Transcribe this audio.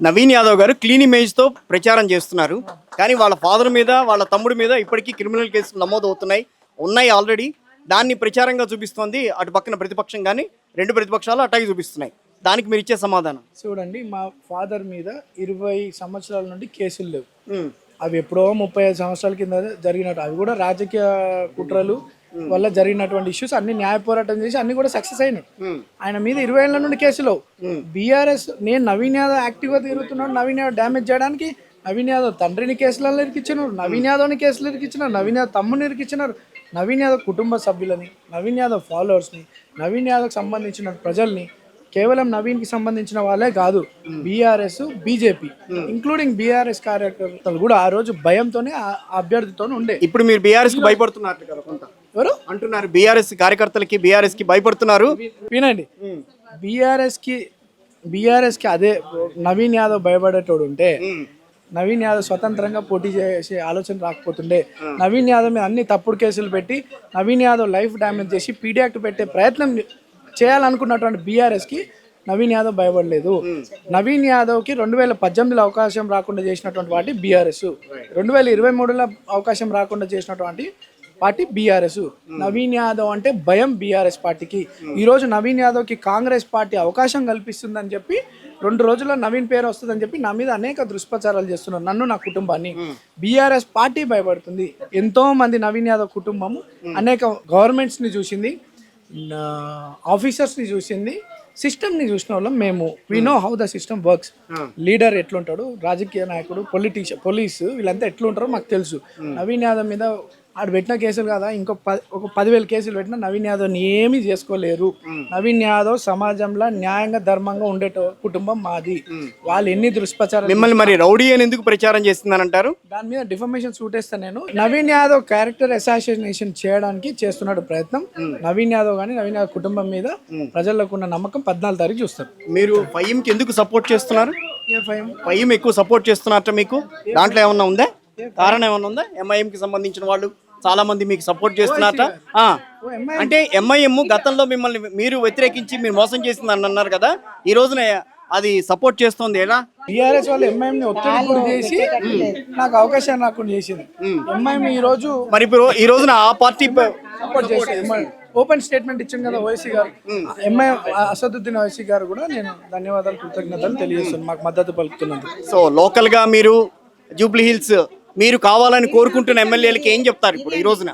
నవీన్ యాదవ్ గారు క్లీన్ ఇమేజ్తో ప్రచారం చేస్తున్నారు. కానీ వాళ్ళ ఫాదర్ మీద వాళ్ళ తమ్ముడి మీద ఇప్పటికీ క్రిమినల్ కేసులు నమోదు ఉన్నాయి ఆల్రెడీ. దాన్ని ప్రచారంగా చూపిస్తోంది అటు పక్కన ప్రతిపక్షం, కానీ రెండు ప్రతిపక్షాలు అటాగే చూపిస్తున్నాయి. దానికి మీరు ఇచ్చే సమాధానం? చూడండి, మా ఫాదర్ మీద 20 సంవత్సరాల నుండి కేసులు లేవు. అవి ఎప్పుడో 35 సంవత్సరాల కింద జరిగినట్టు, అవి కూడా రాజకీయ కుట్రలు వల్ల జరిగినటువంటి ఇష్యూస్. అన్ని న్యాయ పోరాటం చేసి అన్ని కూడా సక్సెస్ అయినాయి. ఆయన మీద 20 ఏళ్ల నుండి కేసులు. బీఆర్ఎస్ నేను నవీన్ యాదవ్ యాక్టివ్గా తిరుగుతున్నాడు, నవీన్ యాదవ్ డ్యామేజ్ చేయడానికి. నవీన్ యాదవ్ తండ్రిని కేసులలో ఇరికిచ్చినారు, నవీన్ యాదవ్ని కేసులు ఇరికిచ్చినారు, నవీన్ యాదవ్ తమ్ముని ఇరికిచ్చినారు. నవీన్ యాదవ్ కుటుంబ సభ్యులని, నవీన్ యాదవ్ ఫాలోవర్స్ని, నవీన్ యాదవ్కి సంబంధించిన ప్రజల్ని, కేవలం నవీన్కి సంబంధించిన వాళ్ళే కాదు, బీఆర్ఎస్ బీజేపీ ఇంక్లూడింగ్ బీఆర్ఎస్ కార్యకర్తలు కూడా ఆ రోజు భయంతోనే అభ్యర్థితో ఉండే. ఇప్పుడు మీరు బీఆర్ఎస్ కి భయపడుతున్నారు కదా, కొంత ఎవరు అంటున్నారు బీఆర్ఎస్ కార్యకర్తలకి, బీఆర్ఎస్ కి భయపడుతున్నారు. వినండి, బీఆర్ఎస్ కి అదే నవీన్ యాదవ్ భయపడేటోడు ఉంటే నవీన్ యాదవ్ స్వతంత్రంగా పోటీ చేసే ఆలోచన రాకపోతుండే. నవీన్ యాదవ్ మీద అన్ని తప్పుడు కేసులు పెట్టి నవీన్ యాదవ్ లైఫ్ డ్యామేజ్ చేసి పీడీ యాక్ట్ పెట్టే ప్రయత్నం చేయాలనుకున్నటువంటి బీఆర్ఎస్కి నవీన్ యాదవ్ భయపడలేదు. నవీన్ యాదవ్కి 2018లో అవకాశం రాకుండా చేసినటువంటి పార్టీ బీఆర్ఎస్, 2023లో అవకాశం రాకుండా చేసినటువంటి పార్టీ బీఆర్ఎస్. నవీన్ యాదవ్ అంటే భయం బీఆర్ఎస్ పార్టీకి. ఈరోజు నవీన్ యాదవ్కి కాంగ్రెస్ పార్టీ అవకాశం కల్పిస్తుందని చెప్పి 2 రోజుల్లో నవీన్ పేరు వస్తుందని చెప్పి నా మీద అనేక దుష్ప్రచారాలు చేస్తున్నారు, నన్ను నా కుటుంబాన్ని. బీఆర్ఎస్ పార్టీ భయపడుతుంది. ఎంతో మంది నవీన్ యాదవ్ కుటుంబము అనేక గవర్నమెంట్స్ని చూసింది, ఆఫీసర్స్ని చూసింది, సిస్టమ్ని చూసిన వాళ్ళం మేము. We know how the system works. Leader ఎట్లుంటాడు, రాజకీయ నాయకుడు, పోలీసు వీళ్ళంతా ఎట్లుంటారో మాకు తెలుసు. నవీన్ యాదవ్ మీద ఆడు పెట్టిన కేసులు కదా, ఒక 10,000 కేసులు పెట్టినా నవీన్ యాదవ్ని ఏమీ చేసుకోలేరు. నవీన్ యాదవ్ సమాజంలో న్యాయంగా ధర్మంగా ఉండే కుటుంబం మాది. వాళ్ళు ఎన్ని దుష్ప్రచారం, మిమ్మల్ని మరి రౌడీ అని ఎందుకు ప్రచారం చేస్తుందని అంటారు? దాని మీద డిఫర్మేషన్ సూట్ వేస్తా నేను. నవీన్ యాదవ్ క్యారెక్టర్ అసాసినేషన్ చేయడానికి చేస్తున్నాడు ప్రయత్నం. నవీన్ యాదవ్ కానీ నవీన్ యాదవ్ కుటుంబం మీద ప్రజలకు ఉన్న నమ్మకం 14 తారీఖు చూస్తారు. మీరు ఫైమ్కి ఎందుకు సపోర్ట్ చేస్తున్నారు? ఫైమ్ ఎక్కువ సపోర్ట్ చేస్తున్నారట మీకు, దాంట్లో ఏమన్నా ఉందా? కారణం ఏమన్నా ఉందా? ఎంఐఎంకి సంబంధించిన వాళ్ళు చాలా మంది మీకు సపోర్ట్ చేస్తున్నారట. అంటే ఎంఐఎం గతంలో మిమ్మల్ని మీరు వ్యతిరేకించి మీరు మోసం చేసిందని అన్నారు కదా, ఈ రోజున అది సపోర్ట్ చేస్తుంది. ఎలా టీఆర్ఎస్ వాళ్ళు ఎంఐఎం ని ఒత్తిడి చేసి నాకు అవకాశం రాకుండా చేసింది. ఎంఐఎం ఈ రోజు మరి ఈ రోజున ఆ పార్టీ సపోర్ట్ చేసింది. ఓపెన్ స్టేట్మెంట్ ఇచ్చింది కదా ఓవైసీ గారు, ఎంఐఎం అసదుద్దీన్ ఓవైసీ గారు కూడా నేను ధన్యవాదాలు కృతజ్ఞతలు తెలియజేస్తున్నాను మాకు మద్దతు పలుకుతున్నందుకు. సో లోకల్ గా మీరు జూబ్లీ హిల్స్ మీరు కావాలని కోరుకుంటున్న ఎమ్మెల్యేలకి ఏం చెప్తారు ఇప్పుడు ఈ రోజున?